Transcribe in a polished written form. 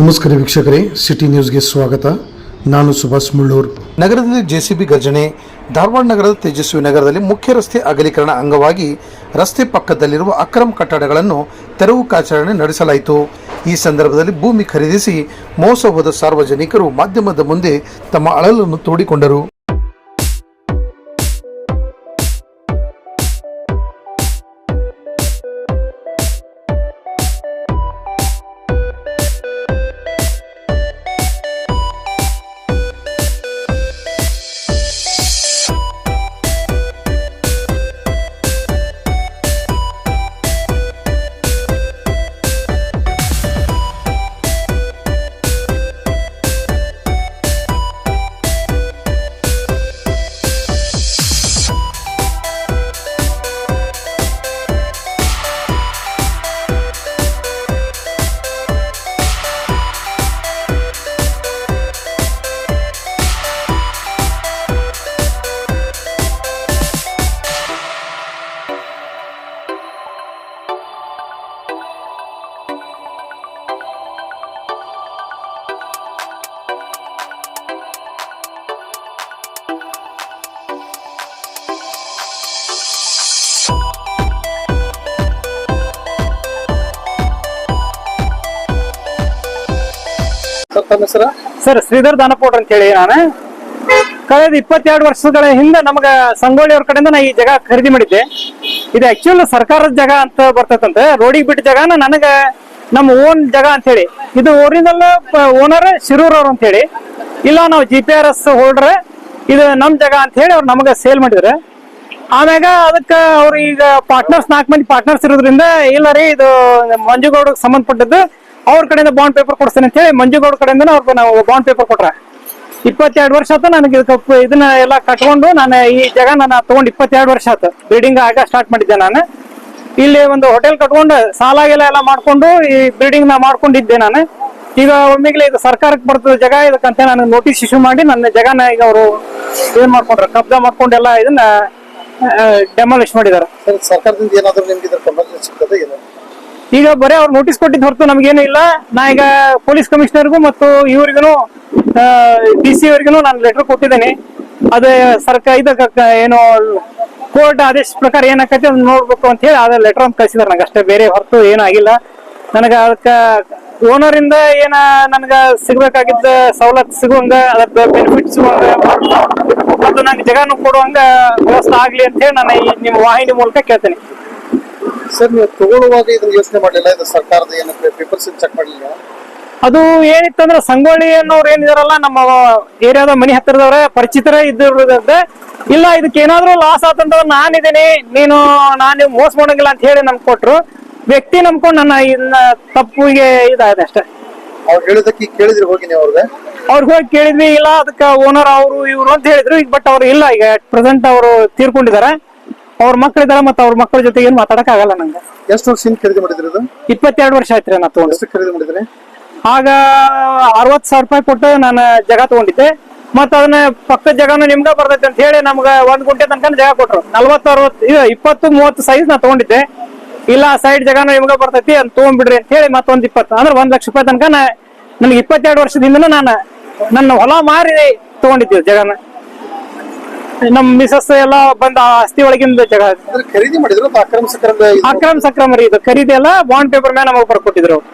ನಮಸ್ಕಾರ ವೀಕ್ಷಕರೇ, ಸಿಟಿ ನ್ಯೂಸ್ಗೆ ಸ್ವಾಗತ. ನಾನು ಸುಭಾಷ್ ಮುಳ್ಳೂರ್. ನಗರದಲ್ಲಿ ಜೆಸಿಬಿ ಗರ್ಜನೆ. ಧಾರವಾಡ ನಗರದ ತೇಜಸ್ವಿ ನಗರದಲ್ಲಿ ಮುಖ್ಯ ರಸ್ತೆ ಅಗಲೀಕರಣ ಅಂಗವಾಗಿ ರಸ್ತೆ ಪಕ್ಕದಲ್ಲಿರುವ ಅಕ್ರಮ ಕಟ್ಟಡಗಳನ್ನು ತೆರವುಕಾಚರಣೆ ನಡೆಸಲಾಯಿತು. ಈ ಸಂದರ್ಭದಲ್ಲಿ ಭೂಮಿ ಖರೀದಿಸಿ ಮೋಸ ಹೋದ ಸಾರ್ವಜನಿಕರು ಮಾಧ್ಯಮದ ಮುಂದೆ ತಮ್ಮ ಅಳಲನ್ನು ತೋಡಿಕೊಂಡರು. ಸರ್, ಶ್ರೀಧರ್ ದಾನಪೋಟ್ರ ಅಂತ ಹೇಳಿ ನಾನು ಕಳೆದ 22 ವರ್ಷಗಳ ಹಿಂದೆ ನಮಗ ಸಂಗೊಳ್ಳಿ ಅವ್ರ ಕಡೆಯಿಂದ ನಾ ಈ ಜಾಗ ಖರೀದಿ ಮಾಡಿದ್ದೆ. ಇದು ಆಕ್ಚುಲ್ ಸರ್ಕಾರದ ಜಾಗ ಅಂತ ಬರ್ತದಂತೆ. ರೋಡಿಗೆ ಬಿಟ್ಟ ಜಾಗನ ನನಗ ನಮ್ಮ ಓನ್ ಜಾಗ ಅಂತ ಹೇಳಿ. ಇದು ಒರಿಜಿನಲ್ ಓನರ್ ಶಿರೂರ್ ಅವ್ರ ಅಂತ ಹೇಳಿ. ಇಲ್ಲ, ನಾವು GPRS ಹೋಲ್ಡರ್, ಇದು ನಮ್ ಜಾಗ ಅಂತ ಹೇಳಿ ಅವ್ರು ನಮಗ ಸೇಲ್ ಮಾಡಿದ್ರೆ. ಆಮ್ಯಾಗ ಅದಕ್ಕ ಅವ್ರು ಈಗ ಪಾರ್ಟ್ನರ್ಸ್ 4 ಮಂದಿ ಪಾರ್ಟ್ನರ್ಸ್ ಇರೋದ್ರಿಂದ, ಇಲ್ಲ ರೀ ಇದು ಮಂಜುಗೌಡ ಸಂಬಂಧಪಟ್ಟದ್ದು, ಅವ್ರ ಕಡೆಯಿಂದ ಬಾಂಡ್ ಪೇಪರ್ ಕೊಡ್ತೇನೆ ಅಂತ ಹೇಳಿ ಮಂಜುಗೌಡ ಕಡೆಯಿಂದ ಅವ್ರಿಗೆ ನಾವು ಬಾಂಡ್ ಪೇಪರ್ ಕೊಟ್ರ. 22 ವರ್ಷ ಆಯ್ತು ನನಗೆ ಇದನ್ನ ಎಲ್ಲ ಕಟ್ಕೊಂಡು ನಾನು ಈ ಜಾಗ ನಾನು ತಗೊಂಡು 22 ವರ್ಷ ಆಯ್ತು. ಬಿಲ್ಡಿಂಗ್ ಆಗ ಸ್ಟಾರ್ಟ್ ಮಾಡಿದ್ದೆ ನಾನು. ಇಲ್ಲಿ ಒಂದು ಹೋಟೆಲ್ ಕಟ್ಕೊಂಡು ಸಾಲಾಗೆಲ್ಲ ಮಾಡ್ಕೊಂಡು ಈ ಬಿಲ್ಡಿಂಗ್ ನ ಮಾಡ್ಕೊಂಡಿದ್ದೆ ನಾನು. ಈಗ ಒಮ್ಮೆಗ್ಲೆ ಇದು ಸರ್ಕಾರಕ್ಕೆ ಬರ್ತದ ಜಾಗ, ಇದಕ್ಕಂತ ನನಗೆ ನೋಟಿಸ್ ಇಶ್ಯೂ ಮಾಡಿ ನನ್ನ ಜಾಗನ ಈಗ ಅವರು ಏನ್ ಮಾಡ್ಕೊಂಡ್ರ, ಕಬ್ಜಾ ಮಾಡ್ಕೊಂಡೆಲ್ಲ ಇದನ್ನ ಡೆಮಾಲಿಷ್ ಮಾಡಿದಾರೆ. ಸರ್ಕಾರದಿಂದ ಏನಾದ್ರು ನಿಮ್ಗೆ ಇದ್ರ ಕಂಪಲ್ಸರಿ ಸಿಗ್ತದೆ ಏನು? ಈಗ ಬರೀ ಅವ್ರು ನೋಟಿಸ್ ಕೊಟ್ಟಿದ್ದು ಹೊರತು ನಮ್ಗೇನು ಇಲ್ಲ. ನಾ ಈಗ ಪೊಲೀಸ್ ಕಮಿಷನರ್ಗೂ ಮತ್ತು ಇವ್ರಿಗೂ DC ಅವ್ರಿಗೂ ನಾನು ಲೆಟರ್ ಕೊಟ್ಟಿದ್ದೇನೆ. ಅದೇ ಇದಕ್ಕ ಏನು ಕೋರ್ಟ್ ಆದೇಶ ಪ್ರಕಾರ ಏನಾಕೈತಿ ಅದನ್ನ ನೋಡ್ಬೇಕು ಅಂತ ಹೇಳಿ ಅದೇ ಲೆಟರ್ ಅಂತ ಕಳಿಸಿದಾರೆ ನನಗೆ. ಅಷ್ಟೇ, ಬೇರೆ ಹೊರತು ಏನೂ ಆಗಿಲ್ಲ. ನನಗ ಅದಕ್ಕ ಓನರ್ ಇಂದ ಏನ ನನಗ ಸಿಗ್ಬೇಕಾಗಿದ್ದ ಸವಲತ್ತು ಸಿಗುವಂಗ, ಅದಕ್ಕೆ ಬೆನಿಫಿಟ್ ಸಿಗುವಂಗ ಮತ್ತು ನಂಗೆ ಜಗನು ಕೊಡುವಂಗ ವ್ಯವಸ್ಥೆ ಆಗ್ಲಿ ಅಂತ ಹೇಳಿ ನಾನು ಈ ನಿಮ್ಮ ವಾಹಿನಿ ಮೂಲಕ ಕೇಳ್ತೇನೆ. ಸರ್, ನೀವು ತಗೊಳ್ಳುವಾಗ ಇದನ್ನ ಯೋಚನೆ ಮಾಡಲಿಲ್ಲ? ಇದು ಸರ್ಕಾರದ ಏನಂದ್ರೆ ಪೇಪರ್ಸ್ ಚೆಕ್ ಮಾಡಲಿಲ್ಲ? ಅದು ಏನಿತ್ತಂದ್ರೆ ಸಂಗೊಳ್ಳಿ ಅನ್ನೋರು ಏನಿದಾರಲ್ಲ, ನಮ್ಮ ಏರಿಯಾದ ಮನಿ ಹತ್ತಿರದವ್ರೆ ಪರಿಚಿತರ ಇದ್ದಿರೋದ್ರಿಂದ, ಇಲ್ಲ ಇದಕ್ಕೆ ಏನಾದ್ರು ಲಾಸ್ ಆತಂತಂದ್ರೆ ನಾನಿದ್ದೀನಿ, ನಾನು ಮೋಸ ಮಾಡಂಗಿಲ್ಲ ಅಂತ ಹೇಳಿ ನಮ್ಗೆ ಕೊಟ್ರು. ವ್ಯಕ್ತಿ ನಂಬ್ಕೊಂಡು ನನ್ನ ಇದನ್ನ ತಪ್ಪಿಗೆ ಇದಾಗಿದೆ ಅಷ್ಟೇ. ಅವ್ರು ಹೇಳಿದಕ್ಕೆ ಕೇಳಿದ್ರಿ ಹೋಗಿ ನೀವು ಅವ್ರಿಗೆ ಹೋಗಿ ಕೇಳಿದ್ವಿ. ಇಲ್ಲ, ಅದಕ್ಕೆ ಓನರ್ ಅವರು ಇವ್ರು ಅಂತ ಹೇಳಿದ್ರು. ಈಗ ಬಟ್ ಅವ್ರು ಇಲ್ಲ, ಈಗ ಪ್ರೆಸೆಂಟ್ ಅವರು ತೀರ್ಕೊಂಡಿದ್ದಾರೆ. ಅವ್ರ ಮಕ್ಕಳಿದಾರೆ, ಮತ್ತೆ ಅವ್ರ ಮಕ್ಕಳ ಜೊತೆ ಏನ್ ಮಾತಾಡಕ್ ಆಗಲ್ಲ ನಂಗೆ. ಎಷ್ಟು ವರ್ಷ ಖರೀದಿ ಮಾಡಿದ್ರಿ? 22 ವರ್ಷ ಆಯ್ತ್ರಿ ನಾ ತಗೊಂಡು. ಎಷ್ಟು ಖರೀದಿ ಮಾಡಿದ್ರಿ? ಆಗ 60,000 ರೂಪಾಯಿ ಕೊಟ್ಟು ನಾನು ಜಾಗ ತಗೊಂಡಿದ್ದೆ. ಮತ್ತ ಅದನ್ನ ಪಕ್ಕದ ಜಾಗನು ನಿಮ್ಗ ಬರ್ತೈತಿ ಅಂತ ಹೇಳಿ ನಮ್ಗ 1 ಗುಂಟೆ ತನಕ ಜಾಗ ಕೊಟ್ರು. 40-60-20-30 ಸೈಜ್ ನಾ ತಗೊಂಡಿದ್ದೆ. ಇಲ್ಲ, ಸೈಡ್ ಜಾಗನು ನಿಮ್ಗ ಬರ್ತೈತಿ ಅಂತ ತಗೊಂಡ್ಬಿಡ್ರಿ ಅಂತ ಹೇಳಿ ಮತ್ತೊಂದ್ 20 ಅಂದ್ರೆ 1 ಲಕ್ಷ ರೂಪಾಯಿ ತನಕ ನನಗೆ 22 ವರ್ಷದಿಂದ ನಾನು ನನ್ನ ಹೊಲ ಮಾರಿ ತಗೊಂಡಿದ್ದೆ ಜಾಗನ. ನಮ್ ಮಿಸಸ್ ಎಲ್ಲ ಬಂದ ಆಸ್ತಿ ಒಳಗಿಂದ ಜಾಗ ಖರೀದಿ ಮಾಡಿದ್ರು. ಅಕ್ರಮ ಸಕ್ರಮ ರೀ ಇದು ಖರೀದಿ ಎಲ್ಲ ಬಾಂಡ್ ಪೇಪರ್ ಮೇಲೆ ನಮಗೆ ಬರ್ಕೊಟ್ಟಿದ್ರು.